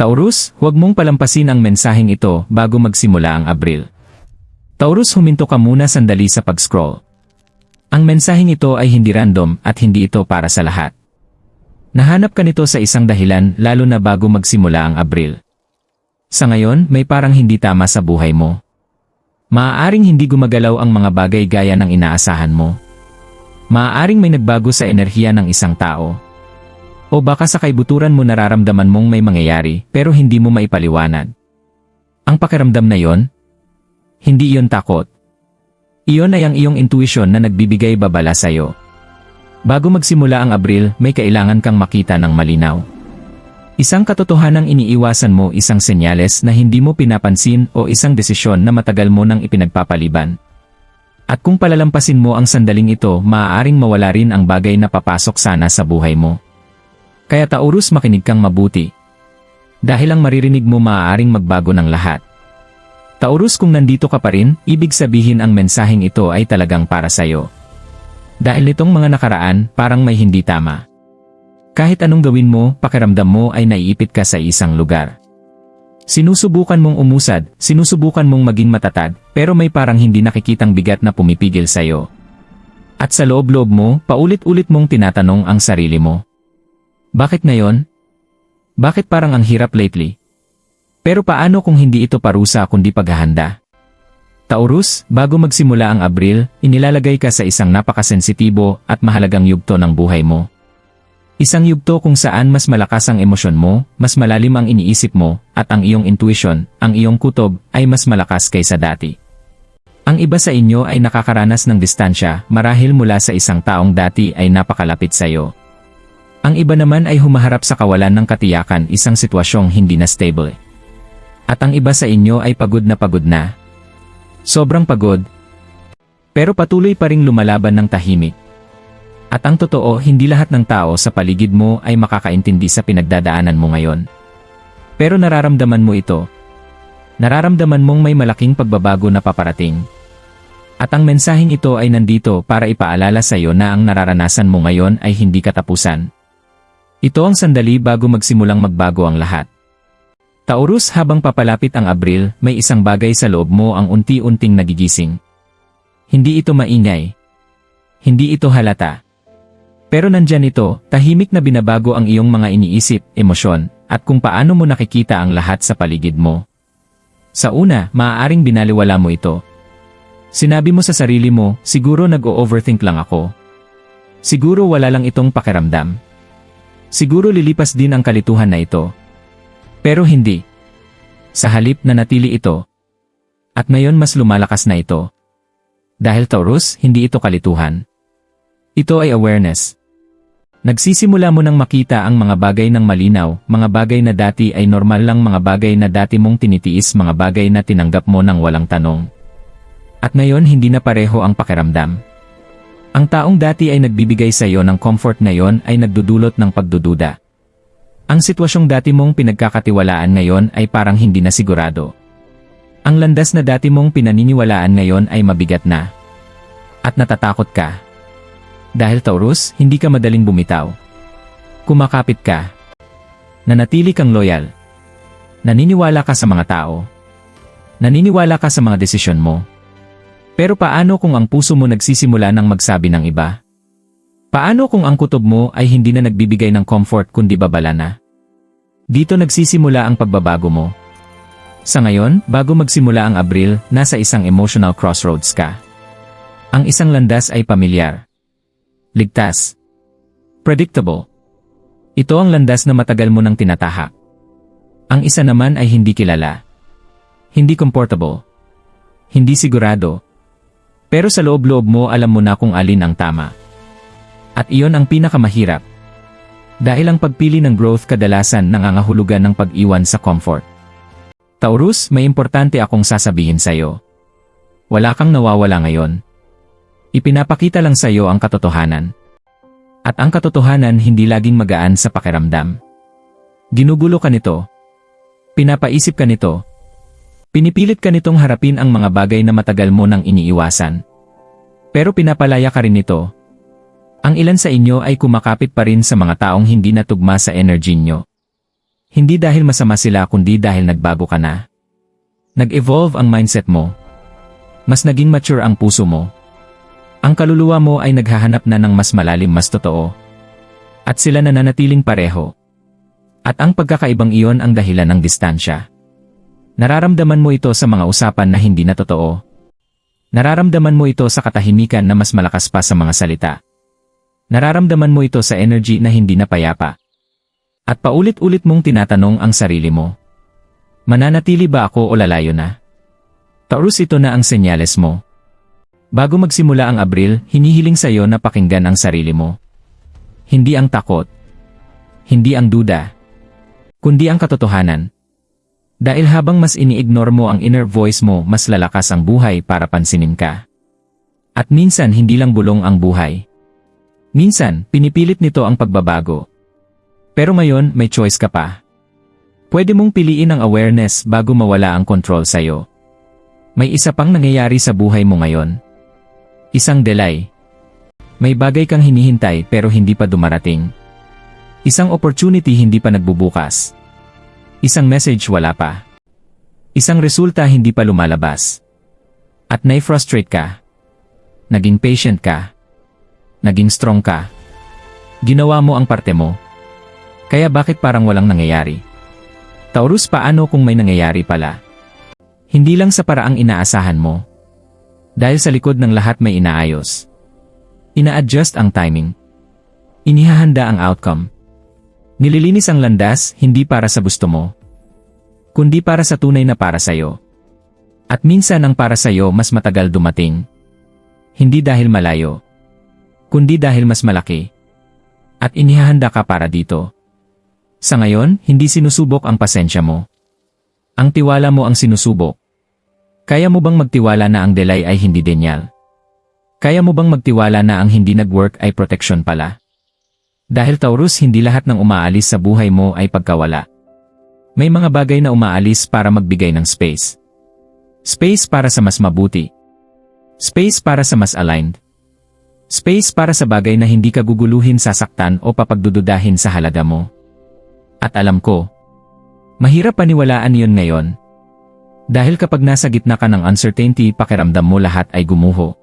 Taurus, huwag mong palampasin ang mensaheng ito bago magsimula ang Abril. Taurus, huminto ka muna sandali sa pag-scroll. Ang mensaheng ito ay hindi random at hindi ito para sa lahat. Nahanap ka nito sa isang dahilan lalo na bago magsimula ang Abril. Sa ngayon, may parang hindi tama sa buhay mo. Maaaring hindi gumagalaw ang mga bagay gaya ng inaasahan mo. Maaaring may nagbago sa enerhiya ng isang tao. O baka sa kaibuturan mo nararamdaman mong may mangyayari pero hindi mo maipaliwanag. Ang pakiramdam na yon, hindi iyon takot. Iyon ay ang iyong intuition na nagbibigay babala sa iyo. Bago magsimula ang Abril, may kailangan kang makita ng malinaw. Isang katotohanang iniiwasan mo, isang senyales na hindi mo pinapansin o isang desisyon na matagal mo nang ipinagpapaliban. At kung palalampasin mo ang sandaling ito, maaaring mawala rin ang bagay na papasok sana sa buhay mo. Kaya Taurus, makinig kang mabuti. Dahil ang maririnig mo maaaring magbago ng lahat. Taurus, kung nandito ka pa rin, ibig sabihin ang mensaheng ito ay talagang para sa'yo. Dahil nitong mga nakaraan, parang may hindi tama. Kahit anong gawin mo, pakiramdam mo ay naiipit ka sa isang lugar. Sinusubukan mong umusad, sinusubukan mong maging matatag, pero may parang hindi nakikitang bigat na pumipigil sa'yo. At sa loob-loob mo, paulit-ulit mong tinatanong ang sarili mo. Bakit ngayon? Bakit parang ang hirap lately? Pero paano kung hindi ito parusa kundi paghahanda? Taurus, bago magsimula ang Abril, inilalagay ka sa isang napakasensitibo at mahalagang yugto ng buhay mo. Isang yugto kung saan mas malakas ang emosyon mo, mas malalim ang iniisip mo, at ang iyong intuition, ang iyong kutob, ay mas malakas kaysa dati. Ang iba sa inyo ay nakakaranas ng distansya marahil mula sa isang taong dati ay napakalapit sa iyo. Ang iba naman ay humaharap sa kawalan ng katiyakan, isang sitwasyong hindi na stable. At ang iba sa inyo ay pagod na. Sobrang pagod. Pero patuloy pa ring lumalaban ng tahimik. At ang totoo, hindi lahat ng tao sa paligid mo ay makakaintindi sa pinagdadaanan mo ngayon. Pero nararamdaman mo ito. Nararamdaman mong may malaking pagbabago na paparating. At ang mensaheng ito ay nandito para ipaalala sa iyo na ang nararanasan mo ngayon ay hindi katapusan. Ito ang sandali bago magsimulang magbago ang lahat. Taurus, habang papalapit ang Abril, may isang bagay sa loob mo ang unti-unting nagigising. Hindi ito maingay. Hindi ito halata. Pero nandyan ito, tahimik na binabago ang iyong mga iniisip, emosyon, at kung paano mo nakikita ang lahat sa paligid mo. Sa una, maaaring binaliwala mo ito. Sinabi mo sa sarili mo, siguro nag-o-overthink lang ako. Siguro wala lang itong pakiramdam. Siguro lilipas din ang kalituhan na ito. Pero hindi. Sa halip na natili ito. At ngayon mas lumalakas na ito. Dahil Taurus, hindi ito kalituhan. Ito ay awareness. Nagsisimula mo nang makita ang mga bagay ng malinaw, mga bagay na dati ay normal lang, mga bagay na dati mong tinitiis, mga bagay na tinanggap mo nang walang tanong. At ngayon hindi na pareho ang pakiramdam. Ang taong dati ay nagbibigay sa iyo ng comfort ngayon ay nagdudulot ng pagdududa. Ang sitwasyong dati mong pinagkakatiwalaan ngayon ay parang hindi na sigurado. Ang landas na dati mong pinaniniwalaan ngayon ay mabigat na. At natatakot ka. Dahil Taurus, hindi ka madaling bumitaw. Kumakapit ka. Nanatili kang loyal. Naniniwala ka sa mga tao. Naniniwala ka sa mga desisyon mo. Pero paano kung ang puso mo nagsisimula ng magsabi ng iba? Paano kung ang kutob mo ay hindi na nagbibigay ng comfort kundi babala na? Dito nagsisimula ang pagbabago mo. Sa ngayon, bago magsimula ang Abril, nasa isang emotional crossroads ka. Ang isang landas ay pamilyar. Ligtas. Predictable. Ito ang landas na matagal mo nang tinatahak. Ang isa naman ay hindi kilala. Hindi comfortable. Hindi sigurado. Pero sa loob-loob mo alam mo na kung alin ang tama. At iyon ang pinakamahirap. Dahil ang pagpili ng growth kadalasan nangangahulugan ng pag-iwan sa comfort. Taurus, may importante akong sasabihin sa'yo. Wala kang nawawala ngayon. Ipinapakita lang sa iyo ang katotohanan. At ang katotohanan hindi laging magaan sa pakiramdam. Ginugulo ka nito. Pinapaisip ka nito. Pinipilit ka nitong harapin ang mga bagay na matagal mo nang iniiwasan. Pero pinapalaya ka rin nito. Ang ilan sa inyo ay kumakapit pa rin sa mga taong hindi natugma sa energy nyo. Hindi dahil masama sila kundi dahil nagbago ka na. Nag-evolve ang mindset mo. Mas naging mature ang puso mo. Ang kaluluwa mo ay naghahanap na ng mas malalim, mas totoo. At sila nananatiling pareho. At ang pagkakaibang iyon ang dahilan ng distansya. Nararamdaman mo ito sa mga usapan na hindi na totoo. Nararamdaman mo ito sa katahimikan na mas malakas pa sa mga salita. Nararamdaman mo ito sa energy na hindi na payapa. At paulit-ulit mong tinatanong ang sarili mo. Mananatili ba ako o lalayo na? Taurus, ito na ang senyales mo. Bago magsimula ang Abril, hinihiling sa iyo na pakinggan ang sarili mo. Hindi ang takot. Hindi ang duda. Kundi ang katotohanan. Dahil habang mas ini-ignore mo ang inner voice mo, mas lalakas ang buhay para pansinin ka. At minsan hindi lang bulong ang buhay. Minsan, pinipilit nito ang pagbabago. Pero ngayon, may choice ka pa. Pwede mong piliin ang awareness bago mawala ang control sa'yo. May isa pang nangyayari sa buhay mo ngayon. Isang delay. May bagay kang hinihintay pero hindi pa dumarating. Isang opportunity hindi pa nagbubukas. Isang message wala pa. Isang resulta hindi pa lumalabas. At nai-frustrate ka. Naging patient ka. Naging strong ka. Ginawa mo ang parte mo. Kaya bakit parang walang nangyayari? Taurus, paano kung may nangyayari pala? Hindi lang sa paraang inaasahan mo. Dahil sa likod ng lahat may inaayos. Ina-adjust ang timing. Inihahanda ang outcome. Nililinis ang landas, hindi para sa gusto mo, kundi para sa tunay na para sa'yo. At minsan ang para sa'yo mas matagal dumating. Hindi dahil malayo, kundi dahil mas malaki. At inihahanda ka para dito. Sa ngayon, hindi sinusubok ang pasensya mo. Ang tiwala mo ang sinusubok. Kaya mo bang magtiwala na ang delay ay hindi denial? Kaya mo bang magtiwala na ang hindi nag-work ay protection pala? Dahil Taurus, hindi lahat ng umaalis sa buhay mo ay pagkawala. May mga bagay na umaalis para magbigay ng space. Space para sa mas mabuti. Space para sa mas aligned. Space para sa bagay na hindi ka guguluhin, sasaktan o papagdududahin sa halaga mo. At alam ko, mahirap paniwalaan yun ngayon. Dahil kapag nasa gitna ka ng uncertainty, pakiramdam mo lahat ay gumuho.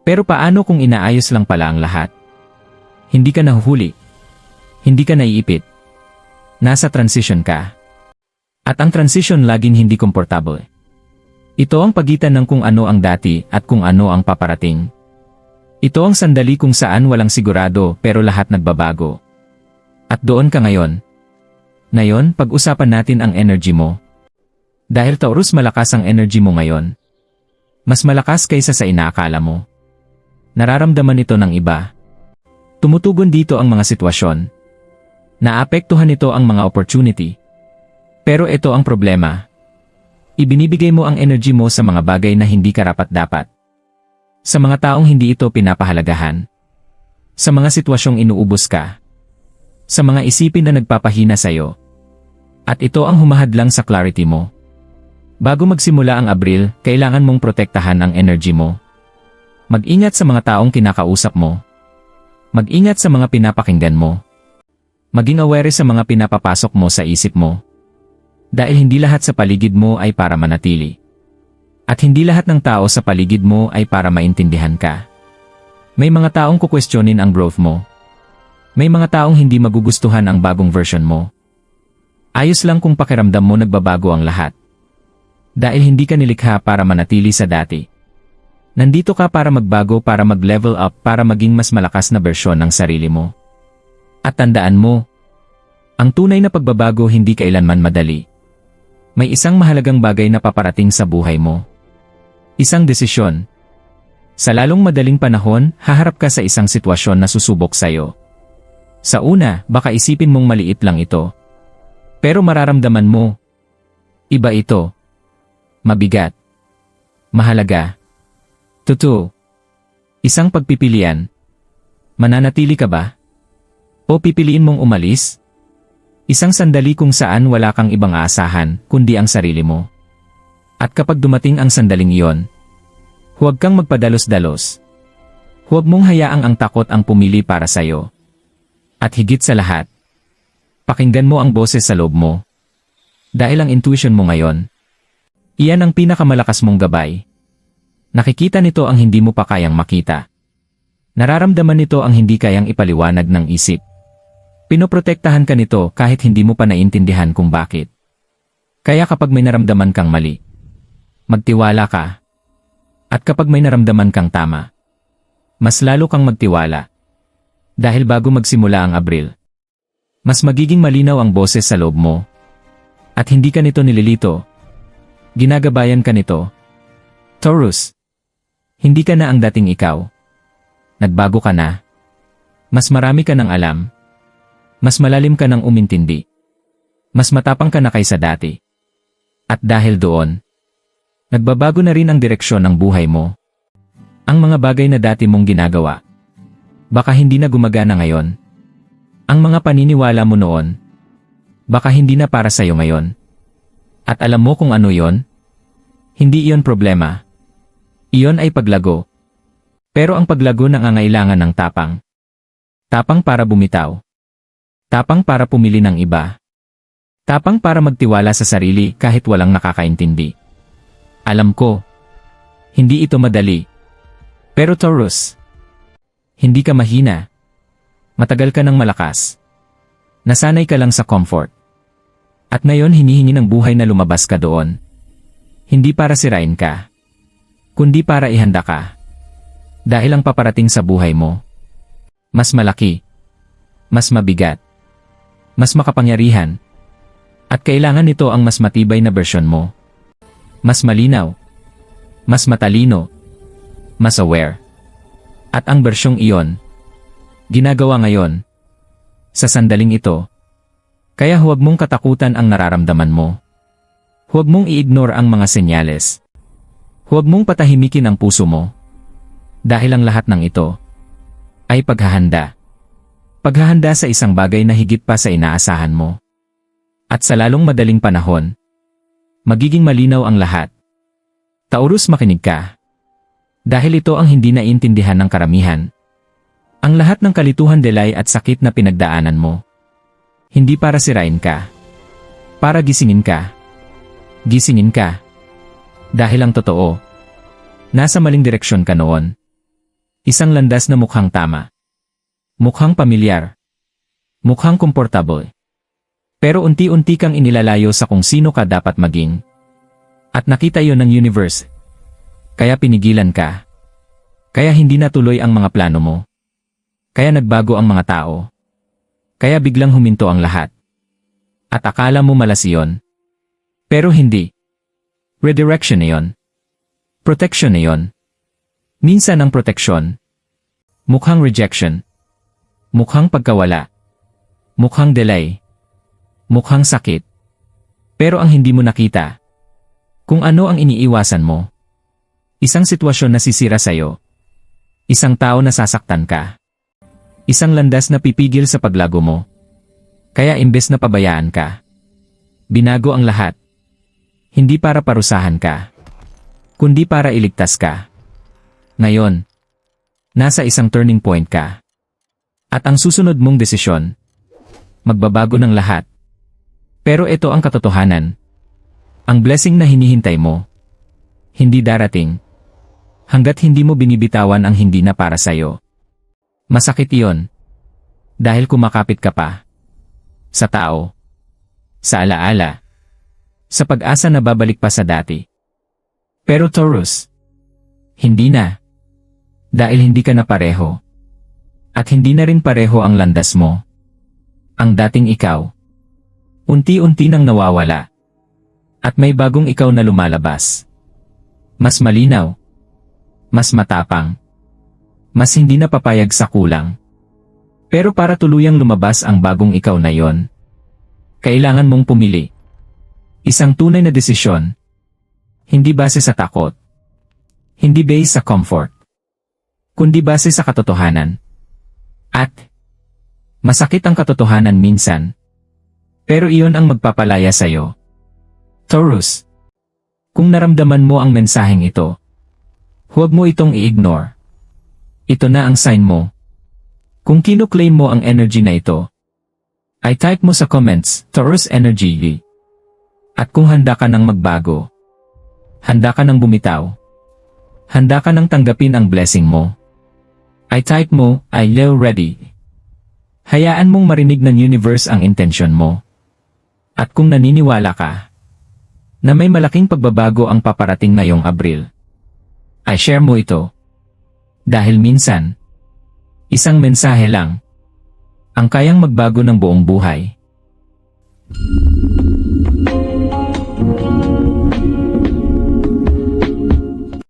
Pero paano kung inaayos lang pala ang lahat? Hindi ka nahuhuli. Hindi ka naiipit. Nasa transition ka. At ang transition laging hindi komportable. Ito ang pagitan ng kung ano ang dati at kung ano ang paparating. Ito ang sandali kung saan walang sigurado pero lahat nagbabago. At doon ka ngayon. Ngayon, pag-usapan natin ang energy mo. Dahil Taurus, malakas ang energy mo ngayon. Mas malakas kaysa sa inaakala mo. Nararamdaman ito ng iba. Tumutugon dito ang mga sitwasyon. Naapektuhan nito ang mga opportunity. Pero ito ang problema. Ibinibigay mo ang energy mo sa mga bagay na hindi karapat-dapat. Sa mga taong hindi ito pinapahalagahan. Sa mga sitwasyong inuubos ka. Sa mga isipin na nagpapahina sa'yo. At ito ang humahadlang sa clarity mo. Bago magsimula ang Abril, kailangan mong protektahan ang energy mo. Mag-ingat sa mga taong kinakausap mo. Mag-ingat sa mga pinapakinggan mo. Maging aware sa mga pinapapasok mo sa isip mo. Dahil hindi lahat sa paligid mo ay para manatili. At hindi lahat ng tao sa paligid mo ay para maintindihan ka. May mga taong kukwestiyonin ang growth mo. May mga taong hindi magugustuhan ang bagong version mo. Ayos lang kung pakiramdam mo nagbabago ang lahat. Dahil hindi ka nilikha para manatili sa dati. Nandito ka para magbago, para mag-level up, para maging mas malakas na bersyon ng sarili mo. At tandaan mo, ang tunay na pagbabago hindi kailanman madali. May isang mahalagang bagay na paparating sa buhay mo. Isang desisyon. Sa lalong madaling panahon, haharap ka sa isang sitwasyon na susubok sa'yo. Sa una, baka isipin mong maliit lang ito. Pero mararamdaman mo, iba ito. Mabigat. Mahalaga. Totoo. Isang pagpipilian. Mananatili ka ba? O pipiliin mong umalis? Isang sandali kung saan wala kang ibang aasahan, kundi ang sarili mo. At kapag dumating ang sandaling iyon, huwag kang magpadalos-dalos. Huwag mong hayaang ang takot ang pumili para sa'yo. At higit sa lahat, Pakinggan mo ang boses sa loob mo. Dahil ang intuition mo ngayon, iyan ang pinakamalakas mong gabay. Nakikita nito ang hindi mo pa kayang makita. Nararamdaman nito ang hindi kayang ipaliwanag ng isip. Pinoprotektahan ka nito kahit hindi mo pa naiintindihan kung bakit. Kaya kapag may naramdaman kang mali, magtiwala ka. At kapag may naramdaman kang tama, mas lalo kang magtiwala. Dahil bago magsimula ang Abril, mas magiging malinaw ang boses sa loob mo. At hindi ka nito nililito. Ginagabayan ka nito. Taurus, hindi ka na ang dating ikaw. Nagbago ka na. Mas marami ka ng alam. Mas malalim ka ng umintindi. Mas matapang ka na kaysa dati. At dahil doon, nagbabago na rin ang direksyon ng buhay mo. Ang mga bagay na dati mong ginagawa, baka hindi na gumagana ngayon. Ang mga paniniwala mo noon, baka hindi na para sa'yo ngayon. At alam mo kung ano yon? Hindi iyon problema. Iyon ay paglago. Pero ang paglago nangangailangan ng tapang. Tapang para bumitaw. Tapang para pumili ng iba. Tapang para magtiwala sa sarili kahit walang nakakaintindi. Alam ko, hindi ito madali. Pero Taurus, hindi ka mahina. Matagal ka ng malakas. Nasanay ka lang sa comfort. At ngayon hinihingi ng buhay na lumabas ka doon. Hindi para sirain ka, kundi para ihanda ka. Dahil ang paparating sa buhay mo, mas malaki, mas mabigat, mas makapangyarihan, at kailangan nito ang mas matibay na bersyon mo. Mas malinaw, mas matalino, mas aware. At ang bersyong iyon, ginagawa ngayon, sa sandaling ito. Kaya huwag mong katakutan ang nararamdaman mo. Huwag mong i-ignore ang mga senyales. Huwag mong patahimikin ang puso mo. Dahil ang lahat ng ito ay paghahanda. Paghahanda sa isang bagay na higit pa sa inaasahan mo. At sa lalong madaling panahon, magiging malinaw ang lahat. Taurus, makinig ka. Dahil ito ang hindi naiintindihan ng karamihan. Ang lahat ng kalituhan, delay at sakit na pinagdaanan mo. Hindi para sirain ka. Para gisingin ka. Gisingin ka. Dahil ang totoo, nasa maling direksyon ka noon. Isang landas na mukhang tama. Mukhang pamilyar. Mukhang komportable. Pero unti-unti kang inilalayo sa kung sino ka dapat maging. At nakita yon ng universe. Kaya pinigilan ka. Kaya hindi natuloy ang mga plano mo. Kaya nagbago ang mga tao. Kaya biglang huminto ang lahat. At akala mo malas iyon. Pero hindi. Redirection na yon. Protection na yon. Minsan ang proteksyon, mukhang rejection, mukhang pagkawala, mukhang delay, mukhang sakit. Pero ang hindi mo nakita, kung ano ang iniiwasan mo. Isang sitwasyon na sisira sa'yo. Isang tao na sasaktan ka. Isang landas na pipigil sa paglago mo. Kaya imbes na pabayaan ka, binago ang lahat. Hindi para parusahan ka, kundi para iligtas ka. Ngayon, nasa isang turning point ka. At ang susunod mong desisyon, magbabago ng lahat. Pero ito ang katotohanan. Ang blessing na hinihintay mo, hindi darating. Hanggat hindi mo binibitawan ang hindi na para sa'yo. Masakit iyon. Dahil kumakapit ka pa. Sa tao. Sa alaala. Sa pag-asa na babalik pa sa dati. Pero Taurus, hindi na. Dahil hindi ka na pareho. At hindi na rin pareho ang landas mo. Ang dating ikaw. Unti-unti nang nawawala. At may bagong ikaw na lumalabas. Mas malinaw. Mas matapang. Mas hindi na papayag sa kulang. Pero para tuluyang lumabas ang bagong ikaw na yon, kailangan mong pumili. Isang tunay na desisyon. Hindi base sa takot. Hindi base sa comfort. Kundi base sa katotohanan. At masakit ang katotohanan minsan. Pero iyon ang magpapalaya sa'yo. Taurus, kung naramdaman mo ang mensaheng ito, huwag mo itong i-ignore. Ito na ang sign mo. Kung kinuklaim mo ang energy na ito, Ay type mo sa comments, Taurus Energy. At kung handa ka ng magbago, handa ka ng bumitaw, handa ka ng tanggapin ang blessing mo, ay type mo, I Leo ready. Hayaan mong marinig ng universe ang intensyon mo. At kung naniniwala ka na may malaking pagbabago ang paparating ngayong Abril, ay share mo ito. Dahil minsan, isang mensahe lang ang kayang magbago ng buong buhay.